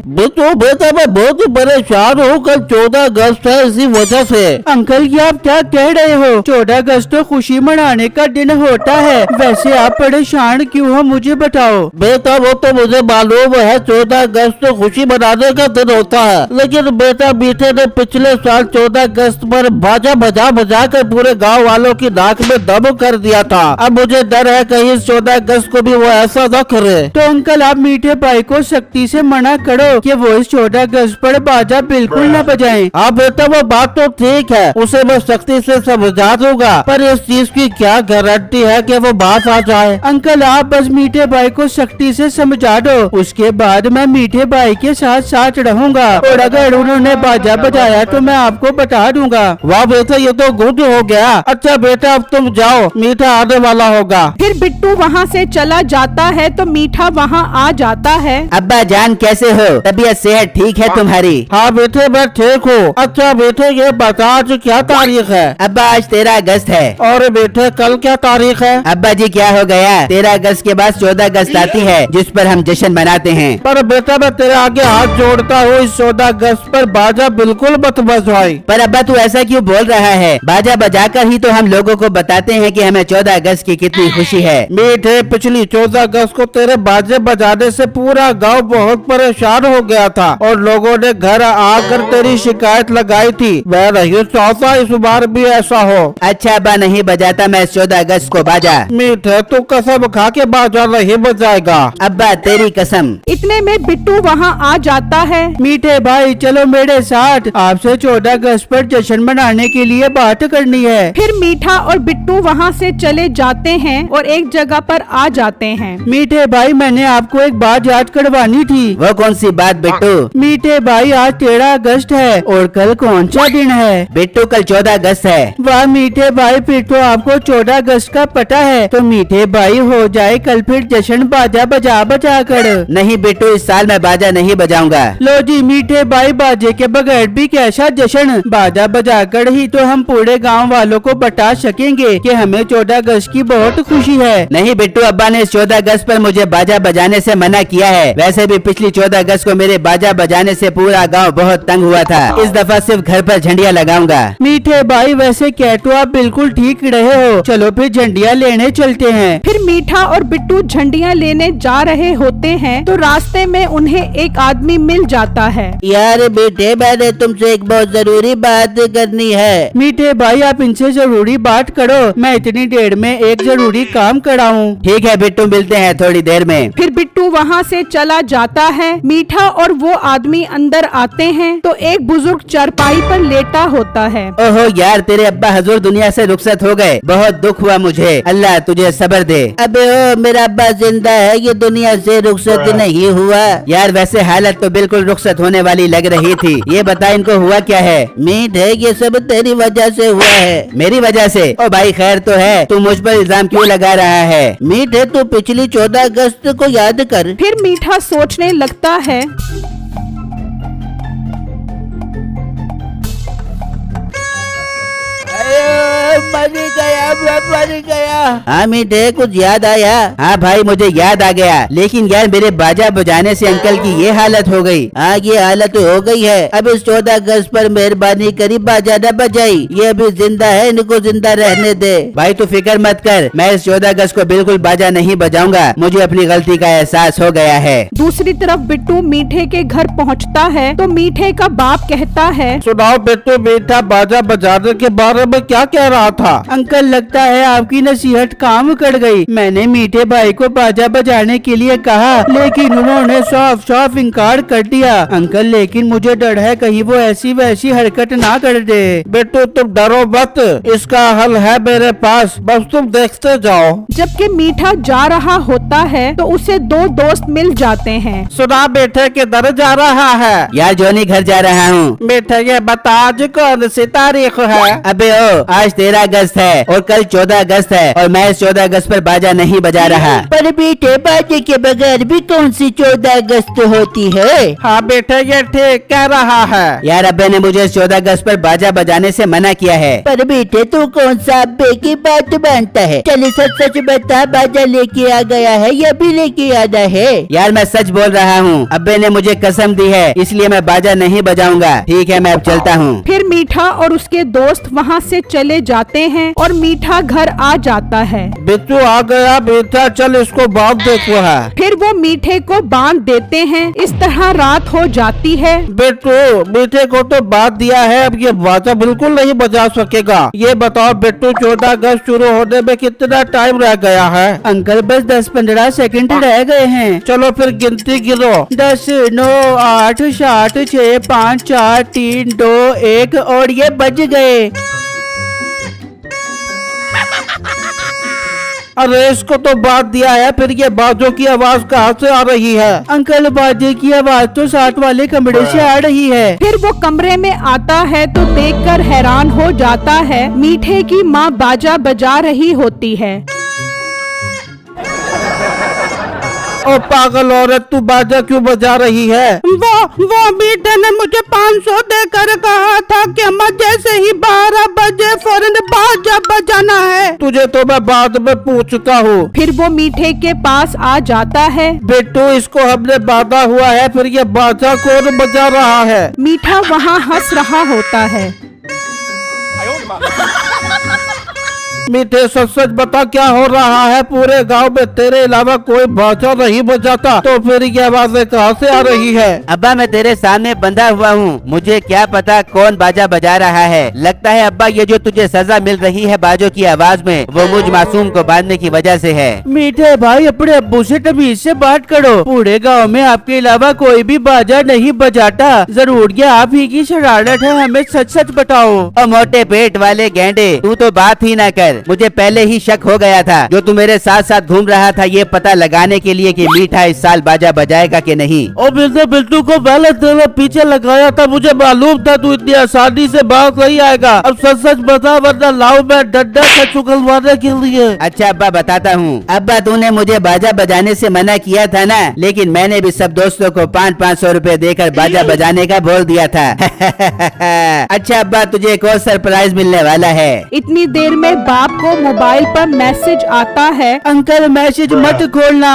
बेटो बेटा मैं बहुत ही परेशान हूँ। कल 14 अगस्त है, इसी वजह से। अंकल ये आप क्या कह रहे हो? 14 अगस्त तो खुशी मनाने का दिन होता है। वैसे आप परेशान क्यों हो, मुझे बताओ। बेटा वो तो मुझे मालूम है 14 अगस्त तो खुशी मनाने का दिन होता है, लेकिन बेटा मीठे ने पिछले साल 14 अगस्त पर बाजा बजा बजा कर पूरे गांव वालों की नाक में दम कर दिया था। अब मुझे डर है कहीं इस 14 अगस्त को भी वो ऐसा न करे। तो अंकल आप मीठे भाई को सख्ती से मना करो कि वो इस 14 अगस्त पर बाजा बिल्कुल न बजाएं। हाँ बेटा वो बात तो ठीक है, उसे मैं सख्ती से समझा दूंगा, पर इस चीज की क्या गारंटी है कि वो बात आ जाए। अंकल आप बस मीठे भाई को सख्ती से समझा दो, उसके बाद मैं मीठे भाई के साथ साथ रहूंगा, और अगर उन्होंने बाजा बजाया तो मैं आपको बता दूंगा। वाह बेटा ये तो गुड हो गया। अच्छा बेटा अब तुम जाओ, मीठा आने वाला होगा। फिर बिट्टू वहाँ से चला जाता है तो मीठा वहाँ आ जाता है। अब्बा जान कैसे हो? तबीयत सेहत ठीक है तुम्हारी? हाँ बेटे मैं ठीक हूँ। अच्छा बेटे ये बता आज क्या तारीख है? अब्बा आज 13 अगस्त है। और बेटे कल क्या तारीख है? अब्बा जी क्या हो गया? 13 अगस्त के बाद 14 अगस्त आती है जिस पर हम जश्न मनाते हैं। पर बेटा मैं तेरे आगे हाथ जोड़ता हूँ, इस 14 अगस्त पर बाजा बिल्कुल मत बजवाई। पर अब्बा तू ऐसा क्यों बोल रहा है? बाजा बजाकर ही तो हम लोगों को बताते हैं कि हमें 14 अगस्त की कितनी खुशी है। मीठे पिछली 14 अगस्त को तेरे बाजे बजाने से पूरा गांव बहुत परेशान हो गया था और लोगों ने घर आकर तेरी शिकायत लगाई थी। मैं नहीं चाहता इस बार भी ऐसा हो। अच्छा अब्बा नहीं बजाता मैं 14 अगस्त को बाजा। मीठे तू कसम खा के बाजा नहीं बजाएगा। अब्बा तेरी कसम। इतने में बिट्टू वहाँ आ जाता है। मीठे भाई चलो मेरे साथ, आपसे 14 अगस्त पर जश्न मनाने के लिए बात करनी है। फिर मीठा और बिट्टू वहाँ से चले जाते हैं और एक जगह पर आ जाते हैं। मीठे भाई मैंने आपको एक बात याद करवानी थी। वो कौन सी बात बिट्टू? मीठे भाई आज 13 अगस्त है और कल कौन सा दिन है? बिट्टू कल 14 अगस्त है। वाह मीठे भाई फिर तो आपको 14 अगस्त का पता है। तो मीठे भाई हो जाए कल फिर जश्न बाजा बजा बजा कर। नहीं बिट्टू इस साल मैं बाजा नहीं बजाऊंगा। लो जी मीठे भाई बाजे के बगैर भी कैसा जश्न, बाजा बजा कर ही तो हम पूरे गांव वालों को बता सकेंगे कि हमें 14 अगस्त की बहुत खुशी है। नहीं बिट्टू अब्बा ने इस 14 अगस्त पर मुझे बाजा बजाने से मना किया है। वैसे भी पिछली 14 अगस्त को मेरे बाजा बजाने से पूरा गांव बहुत तंग हुआ था। इस दफा सिर्फ घर पर झंडियाँ लगाऊंगा। मीठे भाई वैसे कह तो आप बिल्कुल ठीक रहे हो, चलो फिर झंडियाँ लेने चलते हैं। फिर मीठा और बिट्टू झंडियाँ लेने जा रहे होते हैं तो रास्ते में उन्हें एक आदमी मिल जाता है। यार बेटे मैंने तुमसे एक बहुत जरूरी बात करनी है। मीठे भाई आप इनसे जरूरी बात करो, मैं इतनी देर में एक जरूरी काम कराऊं। ठीक है बिट्टू मिलते हैं थोड़ी देर में। फिर बिट्टू वहाँ से चला जाता है। मीठा और वो आदमी अंदर आते हैं तो एक बुजुर्ग चारपाई पर लेटा होता है। ओहो यार तेरे अब्बा हजूर दुनिया से रुखसत हो गए, बहुत दुख हुआ मुझे। अल्लाह तुझे सब्र दे। अबे ओ मेरा अब्बा जिंदा है, ये दुनिया से रुखसत नहीं हुआ। यार वैसे हालत तो बिल्कुल रुखसत होने वाली लग रही थी। ये बता इनको हुआ क्या है? मीठ है ये सब तेरी वजह से हुआ है। मेरी वजह से? ओ भाई खैर तो है, तू मुझ पर इल्जाम क्यों लगा रहा है? मीठ है तू पिछली 14 अगस्त को याद कर। फिर मीठा सोचने लगता है। मर गया। हाँ मीठे कुछ याद आया? हाँ भाई मुझे याद आ गया, लेकिन यार मेरे बाजा बजाने से अंकल की ये हालत हो गई। हाँ ये हालत हो गई है। अब इस 14 अगस्त पर मेहरबानी करी बाजा न बजाई, ये अभी जिंदा है, इनको जिंदा रहने दे। भाई तू फिक्र मत कर, मैं इस 14 अगस्त को बिल्कुल बाजा नहीं बजाऊंगा। मुझे अपनी गलती का एहसास हो गया है। दूसरी तरफ बिट्टू मीठे के घर पहुंचता है तो मीठे का बाप कहता है, सुनाओ बेटू मीठा बाजा बजाने के बारे में क्या कह रहा था? अंकल लगता है आपकी नसीहत काम कर गई। मैंने मीठे भाई को बाजा बजाने के लिए कहा, लेकिन उन्होंने साफ साफ इनकार कर दिया। अंकल लेकिन मुझे डर है कहीं वो ऐसी वैसी हरकत ना कर दे। बेटू तुम डरो मत, इसका हल है मेरे पास, बस तुम देखते जाओ। जबकि मीठा जा रहा होता है तो उसे दो दोस्त मिल जाते हैं। सुना बेटे किधर जा रहा है? यार जोनी घर जा रहा हूँ। बेटे ये बता आज कौन सी तारीख है? अबे ओ आज 13 15 अगस्त है और कल 14 अगस्त है और मैं इस 14 अगस्त पर बाजा नहीं बजा रहा। पर बेटे बाजे के बगैर भी कौन सी 14 अगस्त होती है? हाँ बेटे ये ठीक कह रहा है। यार अब्बे ने मुझे इस 14 अगस्त पर बाजा बजाने से मना किया है। पर बेटे तू कौन सा अब्बे की बात मानता है? चल सच सच बता, बाजा लेके आ गया है या भी लेके आना है? यार मैं सच बोल रहा हूँ, अब्बे ने मुझे कसम दी है, इसलिए मैं बाजा नहीं बजाऊंगा। ठीक है मैं अब चलता हूँ। फिर मीठा और उसके दोस्त वहाँ से चले जाते हैं और मीठा घर आ जाता है। बिट्टू आ गया बेटा, चल इसको बांध देखो है। फिर वो मीठे को बांध देते हैं। इस तरह रात हो जाती है। बिट्टू मीठे को तो बांध दिया है, अब ये बाजा बिल्कुल नहीं बजा सकेगा। ये बताओ बिट्टू 14 अगस्त शुरू होने में कितना टाइम रह गया है? अंकल बस 10-15 सेकंड रह गए हैं। चलो फिर गिनती गिनो। 10, 9, 8, 7, 6, 5, 4, 3, 2, 1 और ये बज गए। अरे इसको तो बांध दिया है, फिर ये बाजों की आवाज कहाँ से आ रही है? अंकल बाजे की आवाज तो साथ वाले कमरे से आ रही है। फिर वो कमरे में आता है तो देखकर हैरान हो जाता है। मीठे की माँ बाजा बजा रही होती है। ओ पागल औरत, तू बाजा क्यों बजा रही है? वो मीठे ने मुझे 500 देकर कहा था कि अम्मा जैसे ही 12 बजे फौरन बाजा बजाना है। तुझे तो मैं बाद में पूछता हूँ। फिर वो मीठे के पास आ जाता है। बिट्टू इसको हमने बांधा हुआ है, फिर ये बाजा कौन बजा रहा है? मीठा वहाँ हंस रहा होता है। मीठे सच सच बता क्या हो रहा है? पूरे गांव में तेरे अलावा कोई बाजा नहीं बजाता, तो फिर ये आवाजें कहाँ से आ रही है? अब्बा मैं तेरे सामने बंधा हुआ हूँ, मुझे क्या पता कौन बाजा बजा रहा है। लगता है अब्बा ये जो तुझे सजा मिल रही है बाजों की आवाज में, वो मुझ मासूम को बांधने की वजह से है। मीठे भाई अपने अब्बू से तमीज से बात करो। पूरे गांव में आपके अलावा कोई भी बाजा नहीं बजाता। जरूर ये आप ही की शरारत है, हमें सच सच बताओ। ओ मोटे पेट वाले गेंडे, तू तो बात ही ना कर। मुझे पहले ही शक हो गया था, जो तू मेरे साथ साथ घूम रहा था ये पता लगाने के लिए कि मीठा इस साल बाजा बजाएगा कि नहीं। और मैंने बिट्टू को पहले तेरे पीछे लगाया था, मुझे मालूम था तू इतनी आसानी से बाहर नहीं आएगा। अब सच सच बता वरना लाऊं मैं डंडा से चुगलवाने के लिए। अच्छा अब्बा बताता हूँ। अब्बा तूने मुझे बाजा बजाने से मना किया था ना, लेकिन मैंने भी सब दोस्तों को 500-500 रुपए देकर बाजा बजाने का बोल दिया था। अच्छा अब्बा तुझे एक और सरप्राइज मिलने वाला है। इतनी देर में बाप को मोबाइल पर मैसेज आता है। अंकल मैसेज मत खोलना।